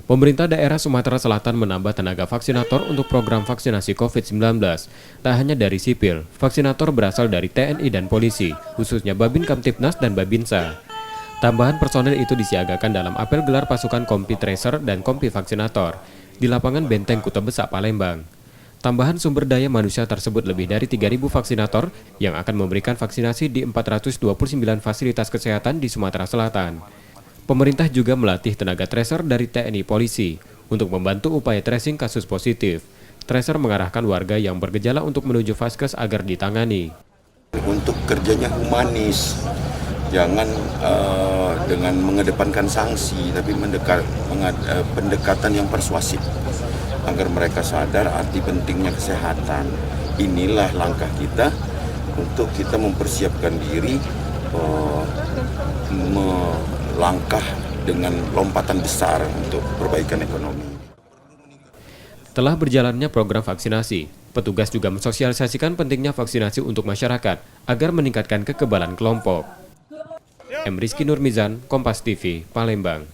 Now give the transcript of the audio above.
Pemerintah daerah Sumatera Selatan menambah tenaga vaksinator untuk program vaksinasi COVID-19. Tak hanya dari sipil, vaksinator berasal dari TNI dan polisi, khususnya Babin Kamtipnas dan Babinsa. Tambahan personel itu disiagakan dalam apel gelar pasukan Kompi Tracer dan Kompi Vaksinator di lapangan Benteng Kuta Besak, Palembang. Tambahan sumber daya manusia tersebut lebih dari 3.000 vaksinator yang akan memberikan vaksinasi di 429 fasilitas kesehatan di Sumatera Selatan. Pemerintah juga melatih tenaga tracer dari TNI Polisi untuk membantu upaya tracing kasus positif. Tracer mengarahkan warga yang bergejala untuk menuju vaskes agar ditangani. Untuk kerjanya humanis, jangan dengan mengedepankan sanksi, tapi pendekatan yang persuasif agar mereka sadar arti pentingnya kesehatan. Inilah langkah kita untuk kita mempersiapkan diri melangkah dengan lompatan besar untuk perbaikan ekonomi. Setelah berjalannya program vaksinasi, petugas juga mensosialisasikan pentingnya vaksinasi untuk masyarakat agar meningkatkan kekebalan kelompok. M. Rizky Nurmizan, Kompas TV, Palembang.